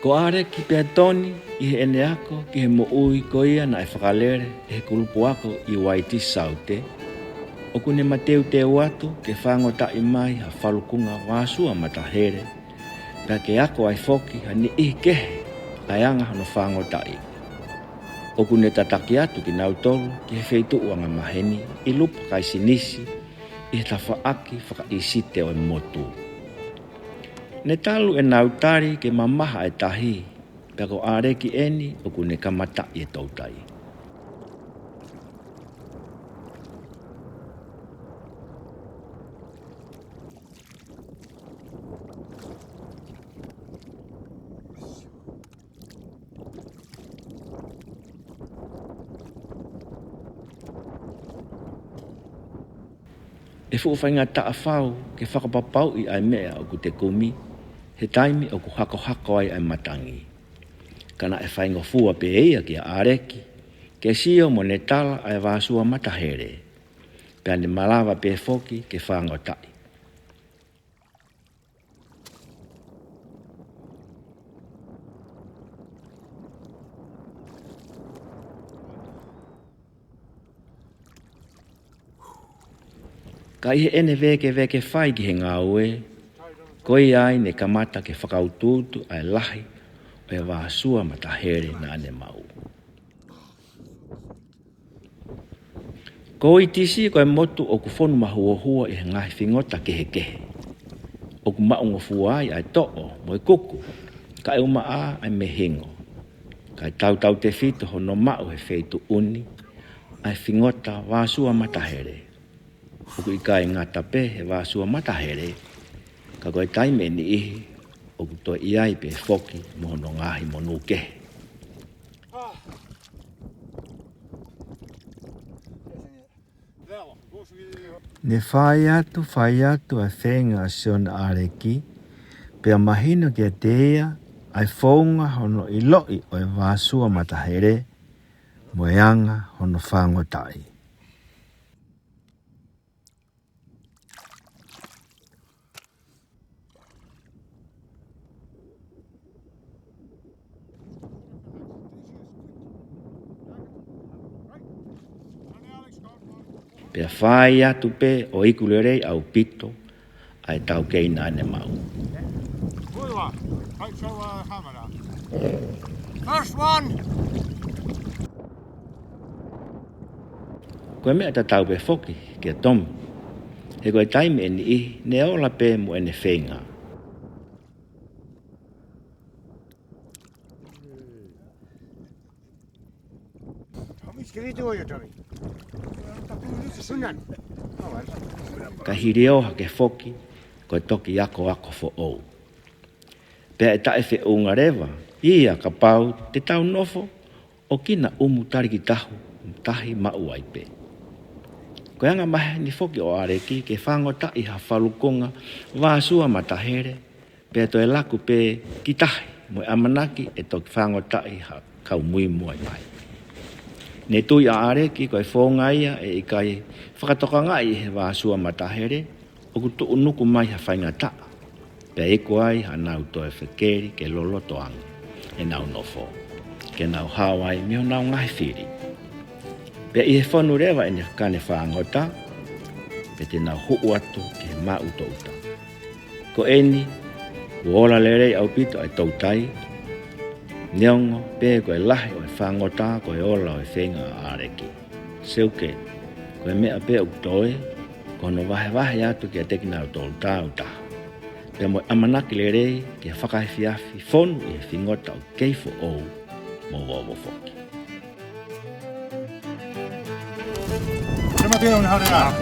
Ko are ki pea toni I he ene ako ki he mo ui ko ia na e whakalere e he kulupu ako I waiti saute. O kune mateu te watu ke whangota I mai ha whalukunga vasua mata-helé. Pea ke ako ai foki ha ni I kehe ai anga hano whangota I. O kune tataki atu ki nautolu ki he wheitu uanga maheni I lupa kai sinisi I he tawhaaki whakaisite o motu. Ne talu e nautari ke mamaha e tahi, pea ko are ki eni o kune kamata I e tautai. E fuwhainga taa whau ke whakapapau I ai mea o ku te kumi, he taimi o ku hako ai matangi. Kana e whainga fua pe eia ki a areki, ke sio mo ne tala ai vasua mata-helé. Pea ni malawa pe foki ke whangotai. Ka ihe ene veke whai ki he ngā ue, koi ai ne kamata ke whakaututu ai lahi o e vasua mata-helé na ane mau. Ko I tisi ko e motu o ku whonu mahua I he ngahi whingota kehe. O ku maungo fua ai to'o mo I kuku, ka e umaa ai me hingo. Ka e tau te whito hono mau he wheitu uni, ai whingota vasua mata-helé. O ku ikai ngata pe he vasua mata-helé, ka koe taime ni ihi, o ku toi iai pe foki mo hono ngahi monu kehe. Ne whai atu a whenga siona areki, pea mahino kia teia ai whaunga hono I loi o e vasua mata-helé, mo e anga hono whangotai. Pea whai atu pe o ikulerei au pito ai tau keina ane mau. First one! Koe mea ta tau pe foki kia tomu. He koe taime eni ihi ne ola pe mo ene whenga. Ka hirioha ke foki, koe toki ako fo ou. Pea e tae whe unga rewa, ia ka pau te tau nofo, o kina umu tariki tahu, tahi mau ai pe. Koe anga mahe ni foki o areki ke whangota I ha whalukonga vasua mata-helé, pea to e laku pe ki tahi, mo amanaki e toki whangota I ha kau mui muai mai. Ne tui a areki koe whonga ia e ikai whakatoka ngai he vasua mata-helé o ku tuu nuku mai ha whainga taa. Pea eko ai ha nau toe whekeri ke loloto anga e nau nofo. Ke nau Hawaii mio nau ngai whiri. Pea I he whanu rewa e ne kane whaangota pe te nau huu atu ke he mau touta. Ko eni, uola lerei au pito ai toutai, neongo pe koe lahi o e whangota koe ola o e whenga a areki. Seuke, koe mea pe au toe, kono wahe atu ki a tekina o tolu tāu taha. Pea mo amanaki lerei ki a whakahewhiawhi whonu I he whingota o keifo ou mo wowo foki. Come up here and hold it up.